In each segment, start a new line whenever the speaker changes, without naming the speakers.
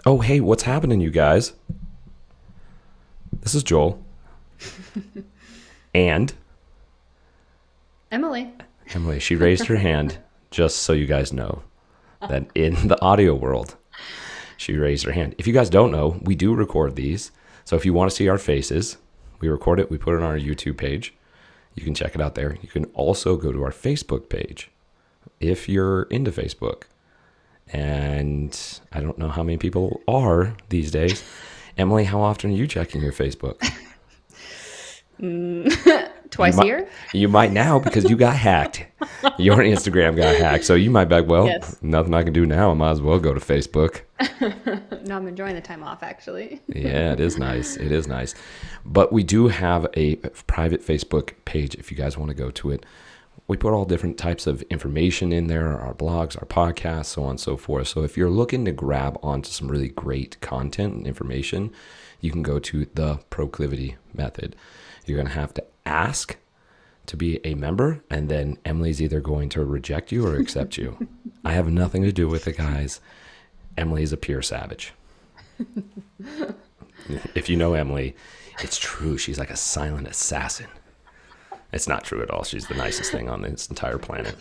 Oh, hey, what's happening, you guys? This is Joel. And
Emily.
Emily, she raised her hand just so you guys know that in the audio world, she raised her hand. If you guys don't know, we do record these. So if you want to see our faces, we record it, we put it on our YouTube page. You can check it out there. You can also go to our Facebook page if you're into Facebook. And I don't know how many people are these days. Emily, how often are you checking your Facebook?
Twice a year?
You might now because you got hacked. Your Instagram got hacked. So you might be like, well,
Yes.
nothing I can do now. I might as well go to Facebook.
No, I'm enjoying the time off, actually.
Yeah, it is nice. It is nice. But we do have a private Facebook page if you guys want to go to it. We put all different types of information in there, our blogs, our podcasts, so on and so forth. So if you're looking to grab onto some really great content and information, you can go to the Proclivity method. You're going to have to ask to be a member, and then Emily's either going to reject you or accept you. I have nothing to do with it, guys. Emily's a pure savage. If you know Emily, it's true. She's like a silent assassin. It's not true at all. She's the nicest thing on this entire planet.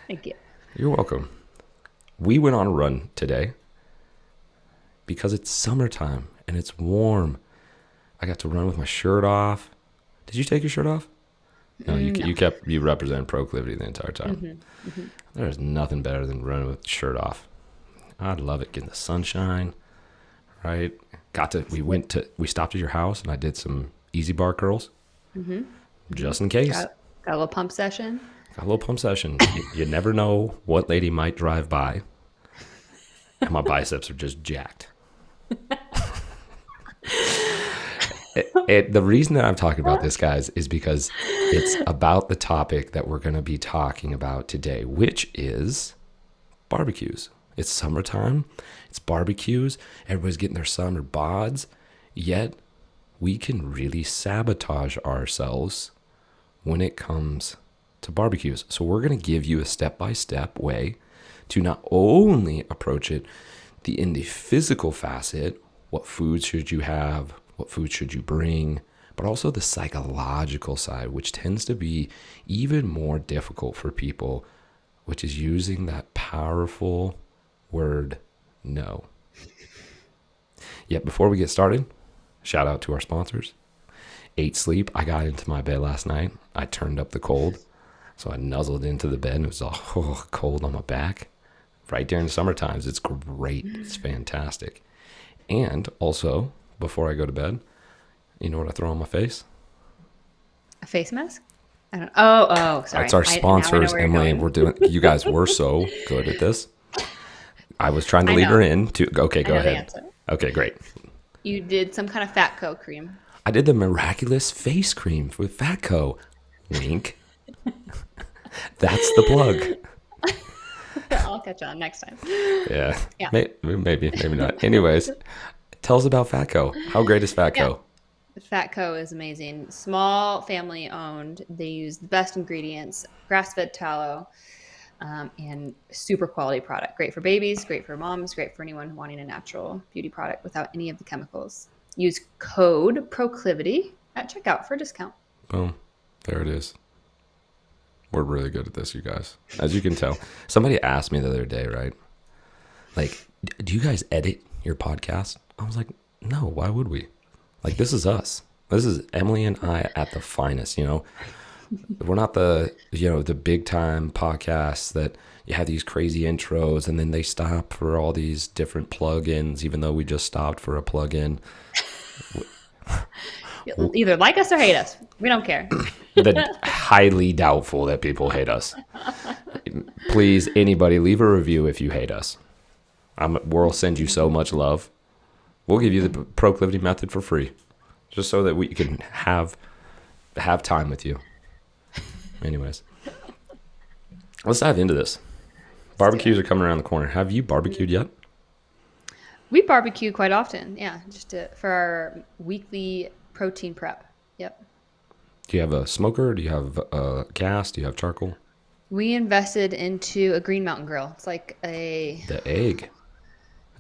Thank you.
You're welcome. We went on a run today because it's summertime and it's warm. I got to run with my shirt off. Did you take your shirt off? No, you represented Proclivity the entire time. There's nothing better than running with the shirt off. I love it, getting the sunshine, right? We stopped at your house and I did some easy bar curls. Just in case.
Got a little pump session.
Got a little pump session. You never know what lady might drive by. And my biceps are just jacked. The reason that I'm talking about this, guys, is because it's about the topic that we're going to be talking about today, which is barbecues. It's summertime. It's barbecues. Everybody's getting their summer bods. Yet, we can really sabotage ourselves when it comes to barbecues. So we're going to give you a step-by-step way to not only approach it in the physical facet, what foods should you have, what food should you bring, but also the psychological side, which tends to be even more difficult for people, which is using that powerful word, no. Yet before we get started, shout out to our sponsors. 8 Sleep. I got into my bed last night. I turned up the cold. So I nuzzled into the bed and it was all cold on my back. Right during the summer times. It's great. It's fantastic. And also, before I go to bed, you know what I throw on my face?
A face mask? I don't. Oh, sorry.
That's our sponsors,
now I know
Emily.
where you're going.
You guys were so good at this. I was trying to lead her in to. Okay, go
I know the
ahead.
answer.
Okay, great.
You did some kind of Fatco cream.
I did the miraculous face cream with Fatco. Wink. That's the plug.
I'll catch on next time.
Yeah.
Yeah.
Maybe not. Anyways, tell us about Fatco. How great is Fatco?
Fatco is amazing. Small, family owned. They use the best ingredients, grass-fed tallow, and super quality product. Great for babies, great for moms, great for anyone wanting a natural beauty product without any of the chemicals. Use code Proclivity at checkout for a discount.
Boom. There it is. We're really good at this, you guys. As you can tell. Somebody asked me the other day, right? Like, do you guys edit your podcast? I was like, no, why would we? Like, this is us. This is Emily and I at the finest, you know? We're not the big time podcasts that you have these crazy intros and then they stop for all these different plugins, even though we just stopped for a plugin.
Either like us or hate us. We don't care.
Highly doubtful that people hate us. Please, anybody, leave a review if you hate us. We'll send you so much love. We'll give you the Proclivity method for free, just so that we can have time with you. Anyways, let's dive into this. Barbecues are coming around the corner. Have you barbecued yet?
We barbecue quite often. Yeah, for our weekly protein prep. Yep.
Do you have a smoker? Do you have gas? Do you have charcoal?
We invested into a Green Mountain grill. It's like
the egg.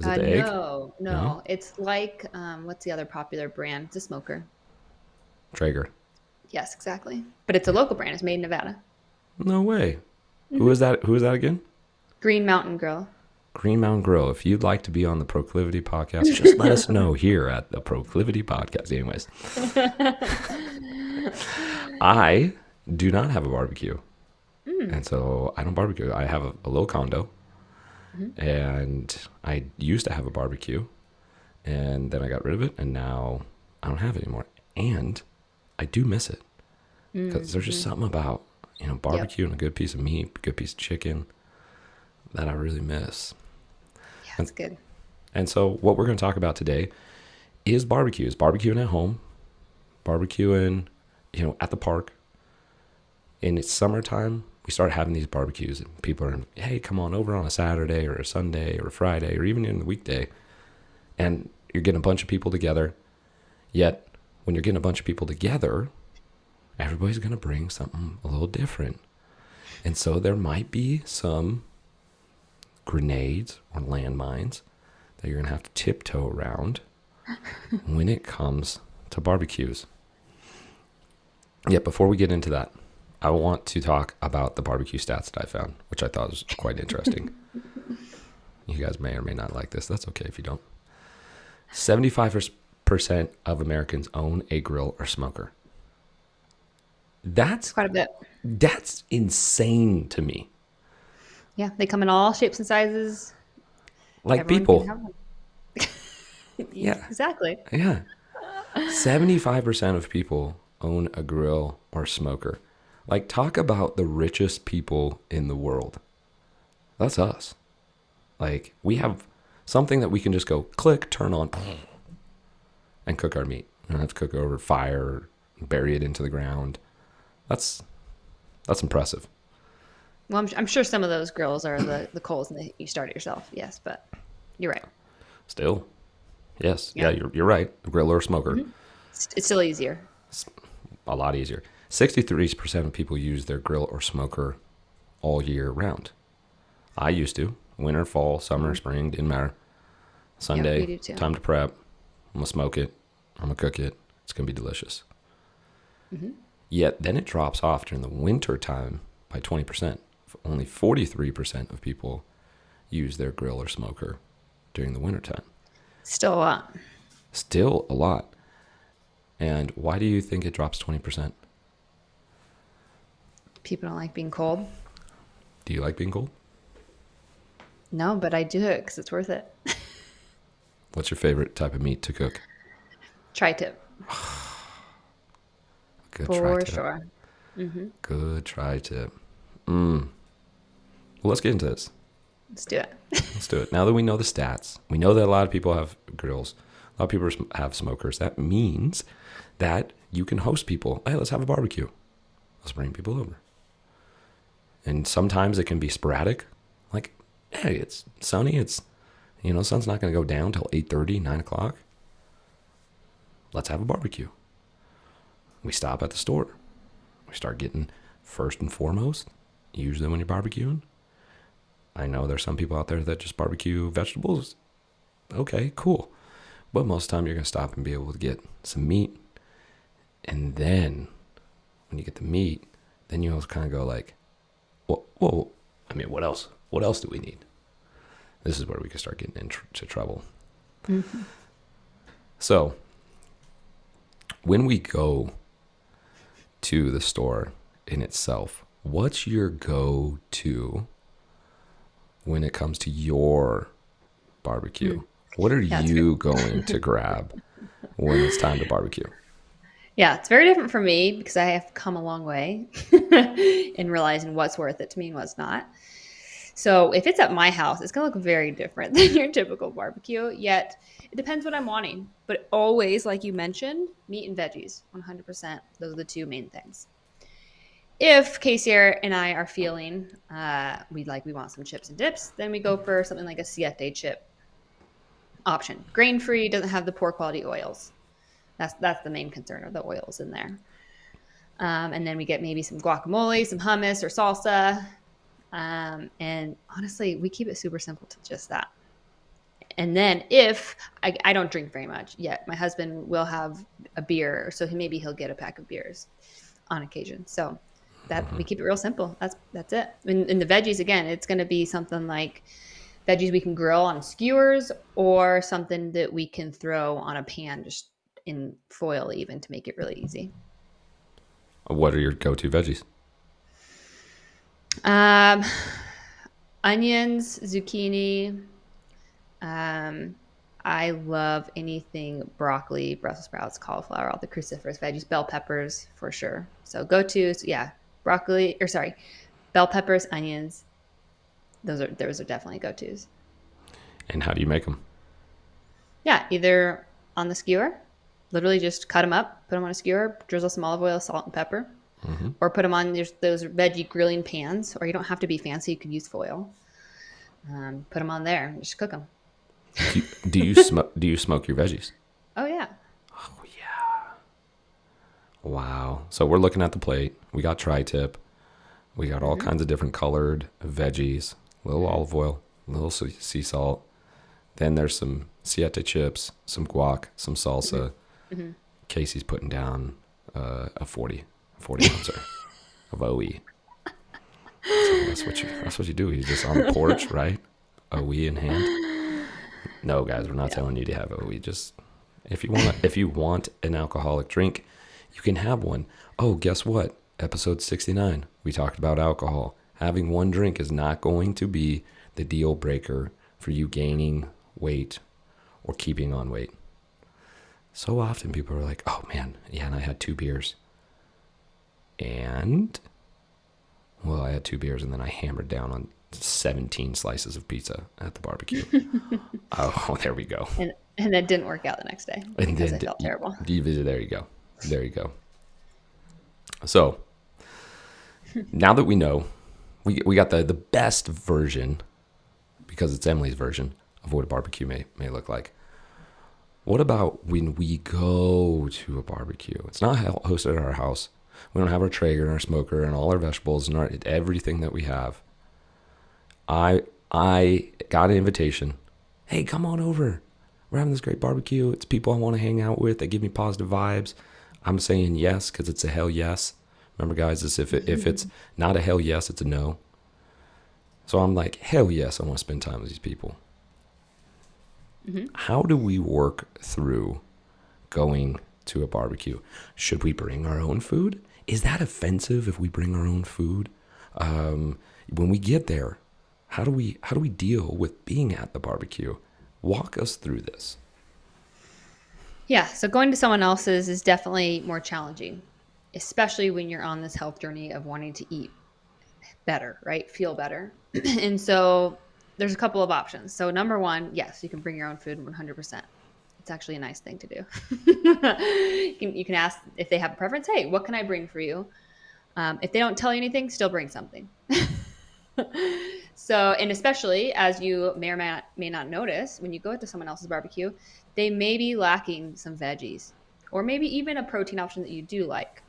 Is it the egg?
No,
No?
no. It's like what's the other popular brand? It's a smoker.
Traeger.
Yes, exactly. But it's a local brand. It's made in Nevada.
No way. Who is
Hmm.
that? Who is that again?
Green Mountain Grill.
Green Mountain Grill. If you'd like to be on the Proclivity podcast, just let us know here at the Proclivity podcast. Anyways, I do not have a barbecue.
Mm.
And so I don't barbecue. I have a little condo,
Mhm.
and I used to have a barbecue, and then I got rid of it, and now I don't have it anymore. And I do miss it because there's just
Mhm.
something about,
Yep.
barbecue and a good piece of meat, good piece of chicken that I really miss.
Yeah,
And,
it's good.
and so what we're going to talk about today is barbecues, barbecuing at home, barbecuing, at the park. And it's summertime. We start having these barbecues, and people are, hey, come on over on a Saturday or a Sunday or a Friday or even in the weekday. And you're getting a bunch of people together. Yet, when you're getting a bunch of people together, everybody's going to bring something a little different. And so there might be some grenades or landmines that you're going to have to tiptoe around when it comes to barbecues. Yet, before we get into that, I want to talk about the barbecue stats that I found, which I thought was quite interesting. You guys may or may not like this. That's okay if you don't. 75% of Americans own a grill or smoker.
It's
That's
quite a bit.
that's insane to me.
Yeah, they come in all shapes and sizes.
Like
Everyone can
people.
have one.
Yeah.
Exactly.
Yeah. 75% of people own a grill or smoker. Like, talk about the richest people in the world. That's us. Like, we have something that we can just go click, turn on, and cook our meat. We don't have to cook it over fire, bury it into the ground. That's impressive.
Well, I'm sure some of those grills are the coals and you start it yourself. Yes, but you're right.
Still, yes, yeah,
Yeah.
you're right. A grill or a smoker,
Hmm. It's still easier.
it's a lot easier. 63% of people use their grill or smoker all year round. I used to. Winter, fall, summer,
Mhm.
spring, didn't matter.
Yep, we
Sunday,
do too.
time to prep. I'm going to smoke it. I'm going to cook it. It's going to be delicious.
Hmm.
Yet then it drops off during the winter time by 20%. Only 43% of people use their grill or smoker during the winter time.
Still a lot.
Still a lot. And why do you think it drops 20%?
People don't like being cold.
Do you like being cold?
No, but I do it because it's worth it.
What's your favorite type of meat to cook?
Tri-tip
Good
for
tri-tip.
sure. Hmm.
Good tri-tip. Well, let's get into this.
Let's do it.
Let's do it. Now that we know the stats, we know that a lot of people have grills, a lot of people have smokers. That means that you can host people. Hey, let's have a barbecue. Let's bring people over. And sometimes it can be sporadic. Like, hey, it's sunny. Sun's not going to go down till 8:30, 9 o'clock. Let's have a barbecue. We stop at the store. We start getting, first and foremost, usually when you're barbecuing, I know there's some people out there that just barbecue vegetables. Okay, cool. But most of the time you're going to stop and be able to get some meat. And then when you get the meat, then you'll kind of go like, whoa, I mean, what else? What else do we need? This is where we can start getting into trouble.
Hmm.
So when we go to the store in itself, what's your go-to when it comes to your barbecue? What are
Yeah,
you going to grab when it's time to barbecue?
yeah, it's very different for me because I have come a long way in realizing what's worth it to me and what's not. So if it's at my house, it's gonna look very different than your typical barbecue. Yet it depends what I'm wanting. But always, like you mentioned, meat and veggies, 100%. Those are the two main things. If Casey and I are feeling we want some chips and dips, then we go for something like a siete chip option. Grain free, doesn't have the poor quality oils. That's the main concern, of the oils in there. And then we get maybe some guacamole, some hummus or salsa. And honestly, we keep it super simple to just that. And then if I don't drink very much yet, my husband will have a beer. So maybe he'll get a pack of beers on occasion. So that we keep it real simple. That's it. In the veggies, again, it's going to be something like veggies we can grill on skewers or something that we can throw on a pan just in foil even to make it really easy.
What are your go-to veggies?
Um, onions, zucchini. Um, I love anything broccoli, Brussels sprouts, cauliflower, all the cruciferous veggies, bell peppers for sure. So go-tos, yeah, broccoli or sorry, bell peppers, onions. Those are definitely go-tos.
And how do you make them?
Yeah, either on the skewer, literally just cut them up, put them on a skewer, drizzle some olive oil, salt, and pepper, or put them on those veggie grilling pans. Or you don't have to be fancy; you could use foil. Put them on there and just cook them.
Do you smoke your veggies?
Oh yeah.
Oh yeah. Wow. So we're looking at the plate. We got tri-tip. We got all kinds of different colored veggies. A little olive oil, a little sea salt. Then there's some siete chips, some guac, some salsa. Casey's putting down a 40 ouncer of OE. So that's what you do. He's just on the porch, right? OE in hand. No, guys, we're not telling you to have OE. Just if you want an alcoholic drink, you can have one. Oh, guess what? Episode 69, we talked about alcohol. Having one drink is not going to be the deal breaker for you gaining weight or keeping on weight. So often people are like, oh man, yeah, and I had 2 beers. And, well, I had 2 beers and then I hammered down on 17 slices of pizza at the barbecue. Oh, there we go.
And it didn't work out the next day because I felt terrible.
There you go. There you go. So, now that we know, we got the best version, because it's Emily's version, of what a barbecue may look like. What about when we go to a barbecue? It's not hosted at our house. We don't have our Traeger and our smoker and all our vegetables and everything that we have. I got an invitation. Hey, come on over. We're having this great barbecue. It's people I want to hang out with. They give me positive vibes. I'm saying yes because it's a hell yes. Remember, guys, if it's not a hell yes, it's a no. So I'm like, hell yes, I want to spend time with these people. How do we work through going to a barbecue? Should we bring our own food? Is that offensive if we bring our own food? When we get there, how do we deal with being at the barbecue? Walk us through this.
Yeah, so going to someone else's is definitely more challenging, especially when you're on this health journey of wanting to eat better, right? Feel better. And so there's a couple of options. So number one, yes, you can bring your own food 100%. It's actually a nice thing to do. You can ask if they have a preference. Hey, what can I bring for you? If they don't tell you anything, still bring something. So, and especially as you may or may not notice, when you go to someone else's barbecue, they may be lacking some veggies or maybe even a protein option that you do like.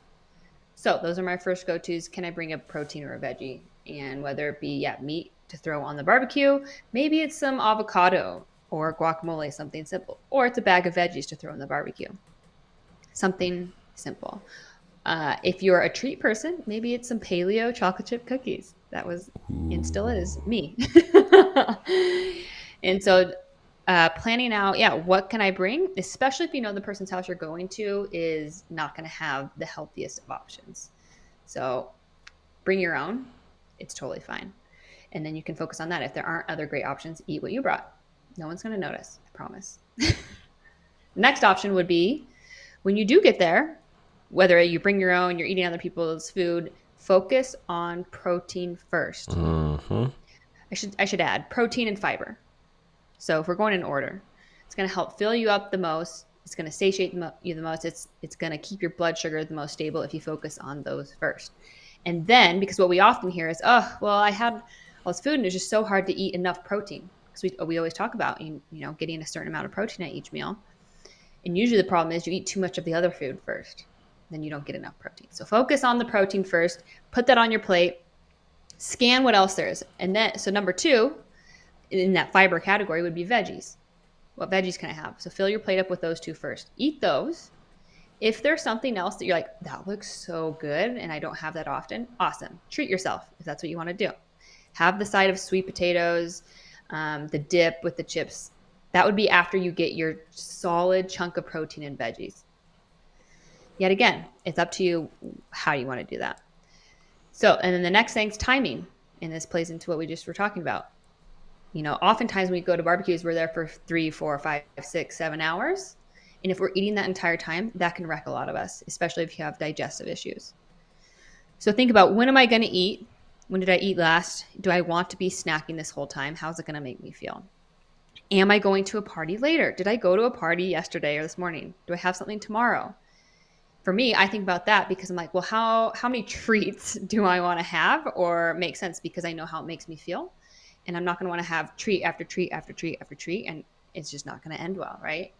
So those are my first go-tos. Can I bring a protein or a veggie? And whether it be meat to throw on the barbecue, maybe it's some avocado or guacamole, something simple, or it's a bag of veggies to throw in the barbecue. Something simple. If you're a treat person, maybe it's some paleo chocolate chip cookies. That was and still is me. And so planning out, what can I bring? Especially if you know the person's house you're going to is not going to have the healthiest of options. So bring your own. It's totally fine. And then you can focus on that. If there aren't other great options, eat what you brought. No one's going to notice, I promise. Next option would be when you do get there, whether you bring your own, you're eating other people's food, focus on protein first.
Mm-hmm.
I should add protein and fiber. So if we're going in order, it's going to help fill you up the most. It's going to satiate you the most. It's going to keep your blood sugar the most stable if you focus on those first. And then, because what we often hear is, oh, well, I had all this food and it's just so hard to eat enough protein. Because we always talk about, getting a certain amount of protein at each meal. And usually the problem is you eat too much of the other food first. Then you don't get enough protein. So focus on the protein first. Put that on your plate. Scan what else there is. And then, so number 2 in that fiber category would be veggies. What veggies can I have? So fill your plate up with those two first. Eat those. If there's something else that you're like, that looks so good and I don't have that often, awesome. Treat yourself if that's what you want to do. Have the side of sweet potatoes, the dip with the chips. That would be after you get your solid chunk of protein and veggies. Yet again, it's up to you how you want to do that. So, and then the next thing's timing. And this plays into what we just were talking about. Oftentimes when we go to barbecues, we're there for 3, 4, 5, 6, 7 hours. And if we're eating that entire time, that can wreck a lot of us, especially if you have digestive issues. So think about, when am I going to eat? When did I eat last? Do I want to be snacking this whole time? How's it going to make me feel? Am I going to a party later? Did I go to a party yesterday or this morning? Do I have something tomorrow? For me, I think about that because I'm like, well, how many treats do I want to have or make sense, because I know how it makes me feel. And I'm not going to want to have treat after treat after treat after treat. And it's just not going to end well, right?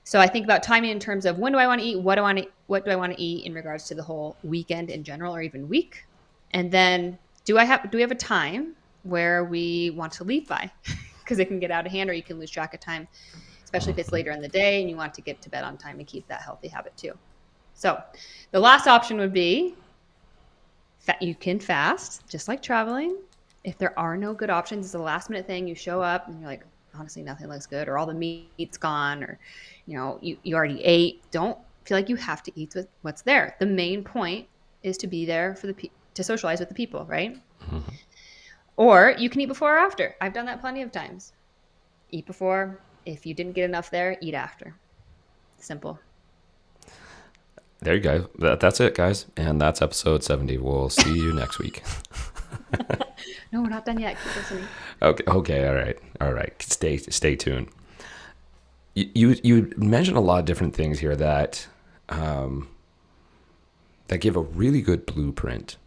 So I think about timing in terms of, when do I want to eat? What do I want to eat in regards to the whole weekend in general, or even week? And then do we have a time where we want to leave by? Because it can get out of hand, or you can lose track of time, especially if it's later in the day and you want to get to bed on time and keep that healthy habit too. So the last option would be you can fast, just like traveling. If there are no good options, it's a last minute thing. You show up and you're like, honestly, nothing looks good, or all the meat's gone, or you already ate. Don't feel like you have to eat what's there. The main point is to be there for to socialize with the people, right? Mm-hmm. Or you can eat before or after. I've done that plenty of times. Eat before. If you didn't get enough there, eat after. Simple.
There you go. That's it, guys. And that's episode 70. We'll see you next week.
No, we're not done yet. Keep listening.
Okay. All right. Stay tuned. You mentioned a lot of different things here that give a really good blueprint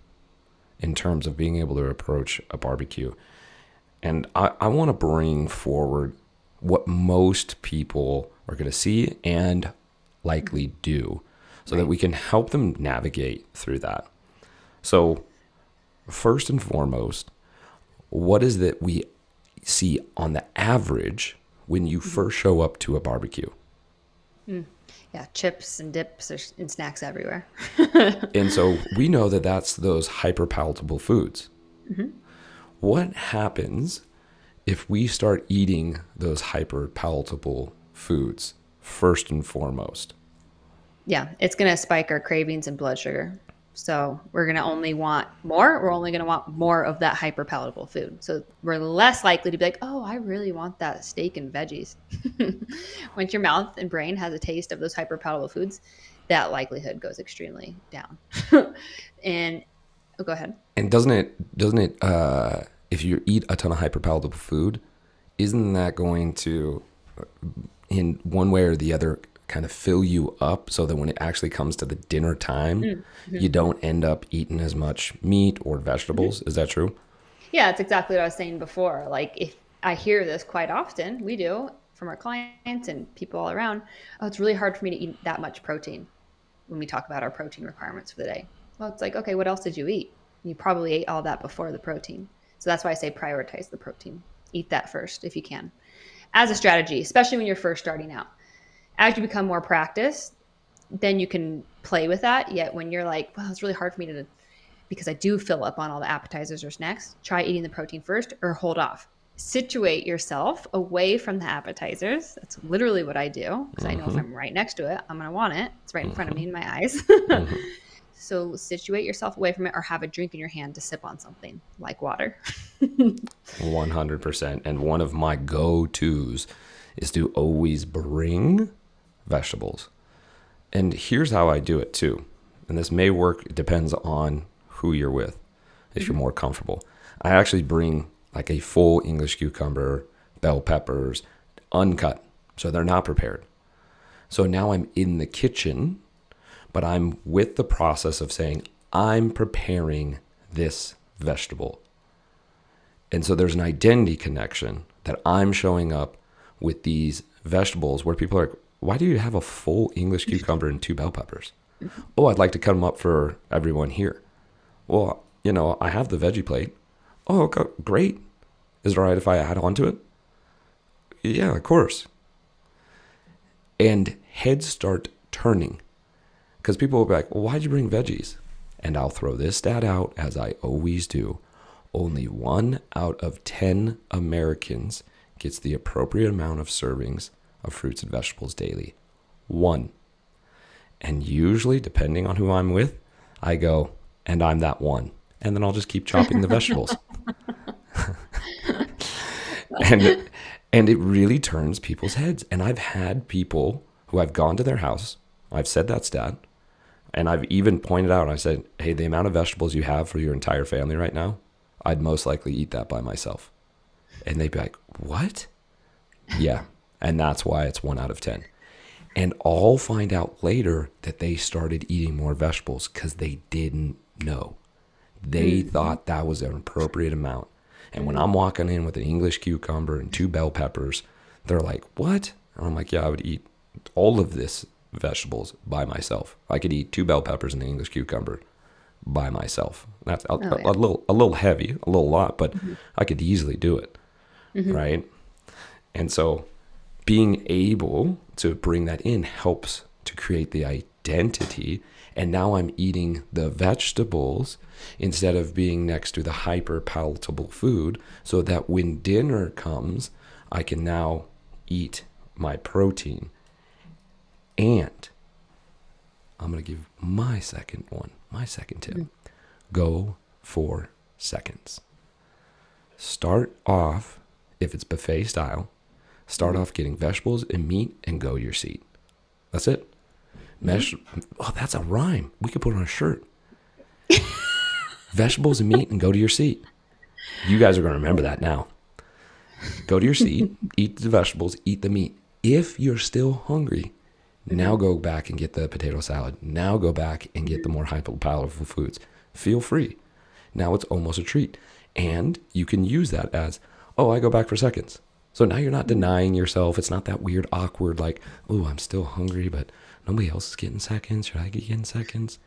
in terms of being able to approach a barbecue. And I want to bring forward what most people are going to see and likely do, so that we can help them navigate through that. So first and foremost, what is that we see on the average when you first show up to a barbecue?
Yeah, chips and dips and snacks everywhere.
And so we know that that's those hyper palatable foods. Mm-hmm. What happens if we start eating those hyper palatable foods first and foremost?
Yeah, it's going to spike our cravings and blood sugar. So we're going to only want more. We're only going to want more of that hyper palatable food. So we're less likely to be like, oh, I really want that steak and veggies. Once your mouth and brain has a taste of those hyper palatable foods, that likelihood goes extremely down. And go ahead.
And doesn't it, if you eat a ton of hyper palatable food, isn't that going to, in one way or the other, kind of fill you up, so that when it actually comes to the dinner time, mm-hmm. you don't end up eating as much meat or vegetables? Mm-hmm. Is that true?
Yeah, it's exactly what I was saying before. Like, if I hear this quite often, we do, from our clients and people all around, oh, it's really hard for me to eat that much protein when we talk about our protein requirements for the day. Well, it's like, okay, what else did you eat? You probably ate all that before the protein. So that's why I say prioritize the protein. Eat that first if you can, as a strategy, especially when you're first starting out. As you become more practiced, then you can play with that. Yet when you're like, well, it's really hard for me to, because I do fill up on all the appetizers or snacks, try eating the protein first, or hold off. Situate yourself away from the appetizers. That's literally what I do, because I know if I'm right next to it, I'm going to want it. It's right in front of me in my eyes. So situate yourself away from it, or have a drink in your hand to sip on something like water.
100%. And one of my go-tos is to always bring vegetables. And here's how I do it too. And this may work, it depends on who you're with, if you're more comfortable. I actually bring like a full English cucumber, bell peppers, uncut, so they're not prepared. So now I'm in the kitchen, but I'm with the process of saying, I'm preparing this vegetable. And so there's an identity connection that I'm showing up with these vegetables where people are like, why do you have a full English cucumber and 2 bell peppers? Oh, I'd like to cut them up for everyone here. Well, I have the veggie plate. Oh, okay, great. Is it all right if I add on to it? Yeah, of course. And heads start turning because people will be like, well, why'd you bring veggies? And I'll throw this stat out, as I always do. Only 1 out of 10 Americans gets the appropriate amount of servings of fruits and vegetables daily. 1. And usually, depending on who I'm with, I go, and I'm that 1. And then I'll just keep chopping the vegetables. and and it really turns people's heads. And I've had people who I've gone to their house, I've said that stat, and I've even pointed out, I said, hey, the amount of vegetables you have for your entire family right now, I'd most likely eat that by myself. And they'd be like, what? Yeah. And that's why it's 1 out of 10. And I'll find out later that they started eating more vegetables because they didn't know. They thought that was an appropriate amount. And when I'm walking in with an English cucumber and 2 bell peppers, they're like, what? And I'm like, yeah, I would eat all of this vegetables by myself. I could eat 2 bell peppers and an English cucumber by myself. That's a little heavy, a little lot, but I could easily do it, right? And so being able to bring that in helps to create the identity. And now I'm eating the vegetables instead of being next to the hyper palatable food, so that when dinner comes, I can now eat my protein. And I'm going to give my second tip. Go for seconds. Start off, if it's buffet style, start off getting vegetables and meat and go to your seat. That's it. Oh, that's a rhyme. We could put it on a shirt. Vegetables and meat and go to your seat. You guys are going to remember that now. Go to your seat, eat the vegetables, eat the meat. If you're still hungry, now go back and get the potato salad. Now go back and get the more palatable foods. Feel free. Now it's almost a treat. And you can use that as, oh, I go back for seconds. So now you're not denying yourself. It's not that weird, awkward, like, oh, I'm still hungry, but nobody else is getting seconds. Should I get getting seconds?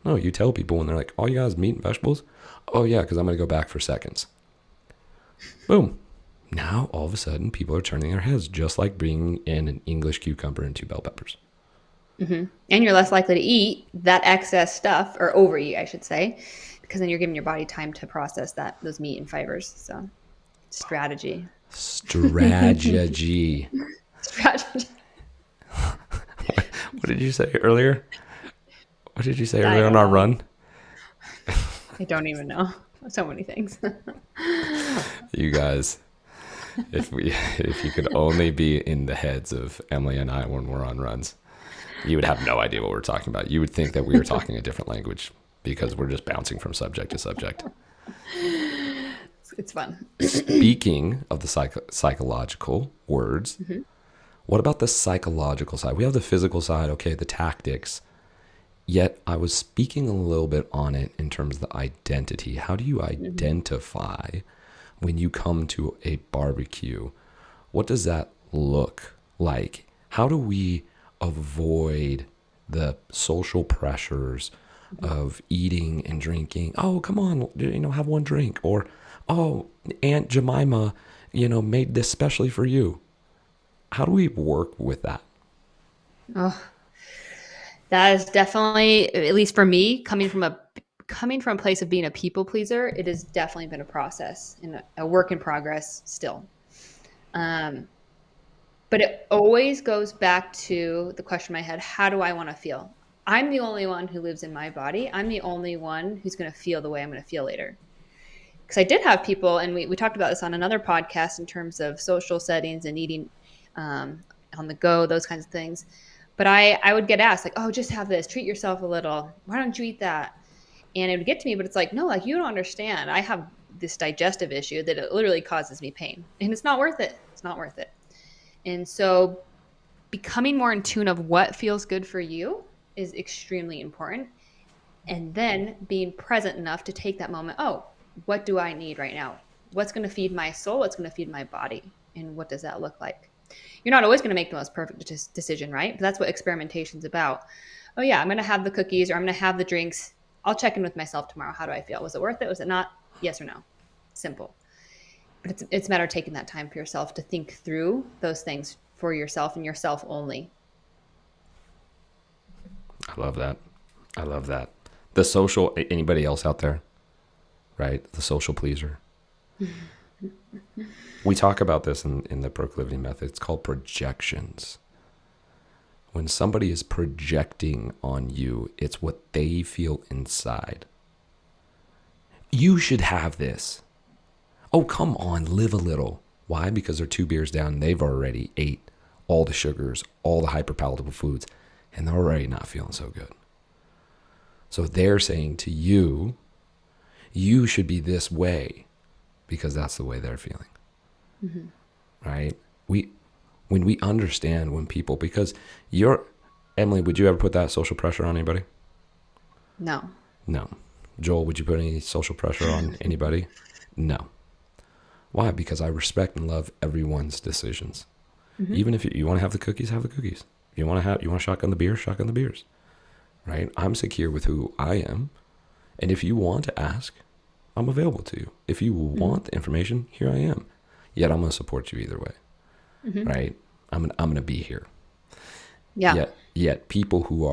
No, you tell people when they're like, all you got is meat and vegetables? Oh, yeah, because I'm going to go back for seconds. Boom. Now, all of a sudden, people are turning their heads, just like bringing in an English cucumber and 2 bell peppers.
And you're less likely to eat that excess stuff, or overeat, I should say, because then you're giving your body time to process those meat and fibers. So, strategy.
Strategy. What did you say earlier? What did you say earlier on our run?
I don't even know. So many things.
You guys, if you could only be in the heads of Emily and I when we're on runs, you would have no idea what we're talking about. You would think that we were talking a different language because we're just bouncing from subject to subject.
It's fun.
Speaking of the psychological words, what about the psychological side? We have the physical side, okay, the tactics. Yet I was speaking a little bit on it in terms of the identity. How do you identify when you come to a barbecue? What does that look like? How do we avoid the social pressures of eating and drinking? Oh, come on, have one drink. Or, oh, Aunt Jemima, made this specially for you. How do we work with that?
Oh, that is definitely, at least for me, coming from a place of being a people pleaser, it has definitely been a process and a work in progress still. But it always goes back to the question in my head, how do I want to feel? I'm the only one who lives in my body. I'm the only one who's going to feel the way I'm going to feel later. Because I did have people, and we talked about this on another podcast in terms of social settings and eating on the go, those kinds of things. But I would get asked, like, oh, just have this, treat yourself a little. Why don't you eat that? And it would get to me, but it's like, no, like, you don't understand. I have this digestive issue that it literally causes me pain. And it's not worth it. It's not worth it. And so becoming more in tune of what feels good for you is extremely important. And then being present enough to take that moment. Oh, what do I need right now? What's going to feed my soul? What's going to feed my body? And what does that look like? You're not always going to make the most perfect decision, right? But that's what experimentation's about. Oh yeah, I'm going to have the cookies or I'm going to have the drinks. I'll check in with myself tomorrow. How do I feel? Was it worth it? Was it not? Yes or no? Simple. But it's a matter of taking that time for yourself to think through those things for yourself and yourself only.
I love that. I love that. The social, anybody else out there, right? The social pleaser. We talk about this in the Proclivity method. It's called projections. When somebody is projecting on you, it's what they feel inside. You should have this. Oh, come on, live a little. Why? Because they're 2 beers down. They've already ate all the sugars, all the hyperpalatable foods, and they're already not feeling so good. So they're saying to you, you should be this way because that's the way they're feeling. Mm-hmm. Right? When we understand when people, because Emily, would you ever put that social pressure on anybody?
No.
No. Joel, would you put any social pressure on anybody? No. Why? Because I respect and love everyone's decisions. Mm-hmm. Even if you want to have the cookies, have the cookies. You want to shotgun the beers, shotgun the beers. Right? I'm secure with who I am. And if you want to ask, I'm available to you. If you want the information, here I am. Yet I'm going to support you either way. Mm-hmm. Right? I'm going to be here.
Yeah.
Yet people who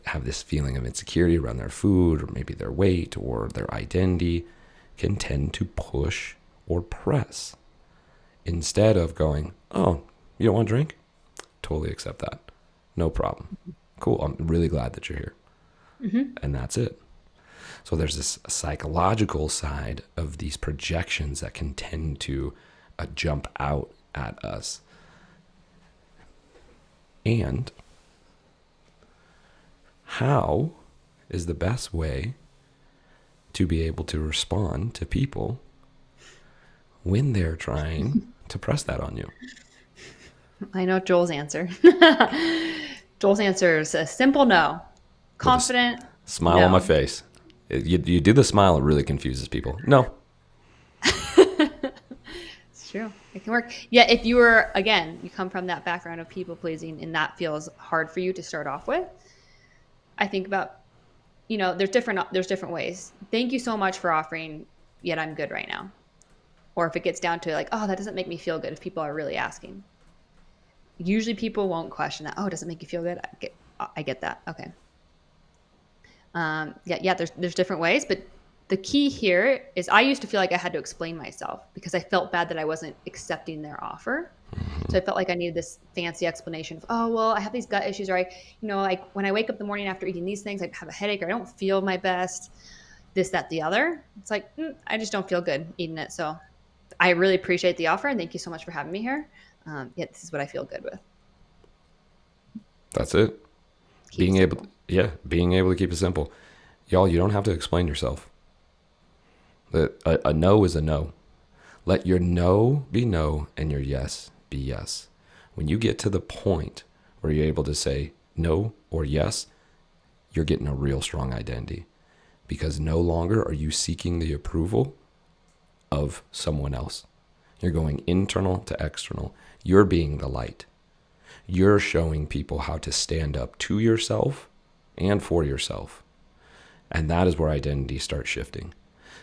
have this feeling of insecurity around their food or maybe their weight or their identity can tend to push or press instead of going, oh, you don't want to drink? Totally accept that. No problem. Cool. I'm really glad that you're here. Mm-hmm. And that's it. So there's this psychological side of these projections that can tend to jump out at us. And how is the best way to be able to respond to people when they're trying to press that on you?
I know Joel's answer. Joel's answer is a simple no. Confident.
Smile on my face. You do the smile, it really confuses people. No.
It's true. It can work. Yeah, if you were, again, you come from that background of people pleasing and that feels hard for you to start off with, I think about, there's different ways. Thank you so much for offering, yet I'm good right now. Or if it gets down to like, oh, that doesn't make me feel good if people are really asking. Usually people won't question that. Oh, does it make you feel good? I get that. Okay. There's different ways, but the key here is I used to feel like I had to explain myself because I felt bad that I wasn't accepting their offer. So I felt like I needed this fancy explanation of, oh, well, I have these gut issues, or when I wake up the morning after eating these things, I have a headache, or I don't feel my best, this, that, the other. It's like, I just don't feel good eating it. So I really appreciate the offer and thank you so much for having me here. This is what I feel good with.
That's it. Being able to keep it simple. Y'all, you don't have to explain yourself. A no is a no. Let your no be no and your yes be yes. When you get to the point where you're able to say no or yes, you're getting a real strong identity because no longer are you seeking the approval of someone else. You're going internal to external. You're being the light. You're showing people how to stand up to yourself and for yourself. And that is where identity starts shifting.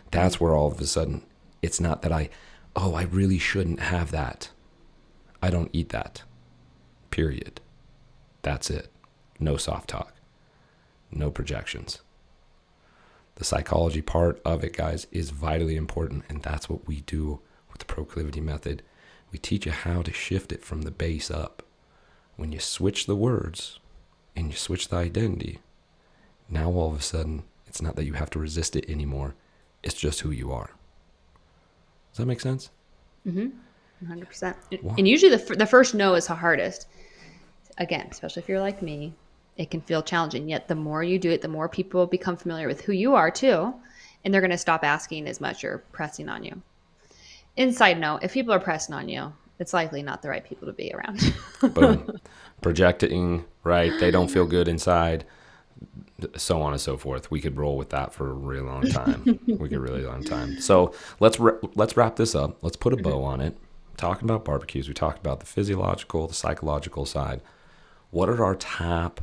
That's where all of a sudden, it's not that I really shouldn't have that. I don't eat that. Period. That's it. No soft talk. No projections. The psychology part of it, guys, is vitally important. And that's what we do with the Proclivity method. We teach you how to shift it from the base up. When you switch the words and you switch the identity, now all of a sudden, it's not that you have to resist it anymore. It's just who you are. Does that make sense?
100%. And usually the first no is the hardest. Again, especially if you're like me, it can feel challenging. Yet the more you do it, the more people become familiar with who you are too. And they're going to stop asking as much or pressing on you. Inside note, if people are pressing on you, it's likely not the right people to be around.
Boom. Projecting, right? They don't feel good inside. So on and so forth. We could roll with that for a really long time. So let's wrap this up. Let's put a bow on it. Talking about barbecues, we talked about the physiological, the psychological side. What are our top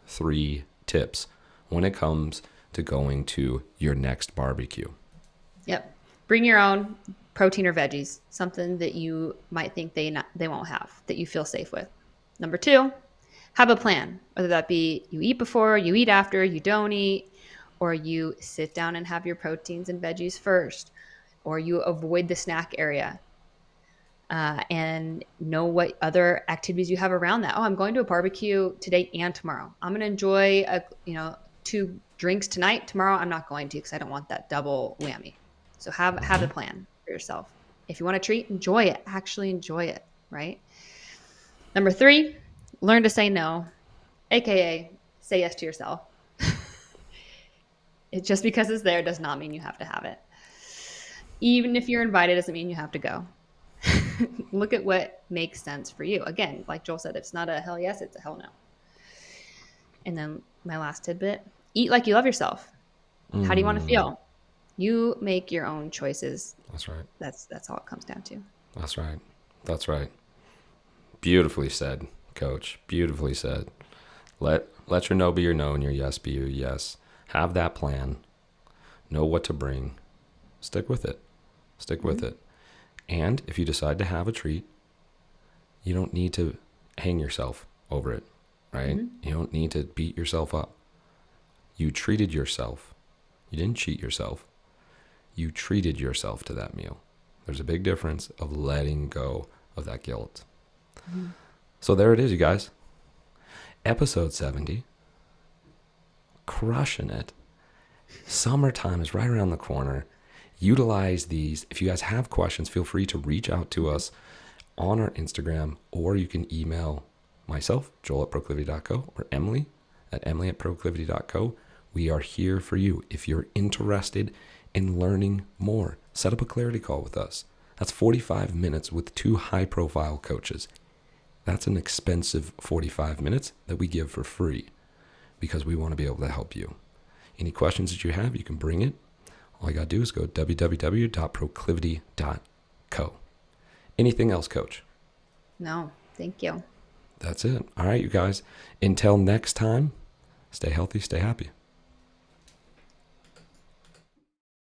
3 tips when it comes to going to your next barbecue?
Yep. Bring your own protein or veggies, something that you might think they won't have, that you feel safe with. Number 2, Have a plan, whether that be you eat before, you eat after, you don't eat, or you sit down and have your proteins and veggies first, or you avoid the snack area. And know what other activities you have around that. Oh, I'm going to a barbecue today and tomorrow. I'm going to enjoy two drinks tonight. Tomorrow, I'm not going to because I don't want that double whammy. So have a plan for yourself. If you want to treat, enjoy it. Actually enjoy it. Right. Number 3, learn to say no, aka say yes to yourself. It just because it's there does not mean you have to have it. Even if you're invited, doesn't mean you have to go. Look at what makes sense for you. Again, like Joel said, it's not a hell yes, it's a hell no. And then my last tidbit, eat like you love yourself. How do you want to feel? You make your own choices.
That's right.
That's all it comes down to.
That's right. That's right. Beautifully said, Coach. Beautifully said. Let your no be your no and your yes be your yes. Have that plan. Know what to bring. Stick with it. Stick with it. And if you decide to have a treat, you don't need to hang yourself over it, right? You don't need to beat yourself up. You treated yourself. You didn't cheat yourself. You treated yourself to that meal. There's a big difference of letting go of that guilt. So there it is, you guys. Episode 70. Crushing it. Summertime is right around the corner. Utilize these. If you guys have questions, feel free to reach out to us on our Instagram, or you can email myself, joel@proclivity.co, or emily@proclivity.co. We are here for you. If you're interested in learning more, set up a clarity call with us. That's 45 minutes with 2 high-profile coaches. That's an expensive 45 minutes that we give for free because we want to be able to help you. Any questions that you have, you can bring it. All you got to do is go to www.proclivity.co. Anything else, Coach?
No, thank you.
That's it. All right, you guys. Until next time, stay healthy, stay happy.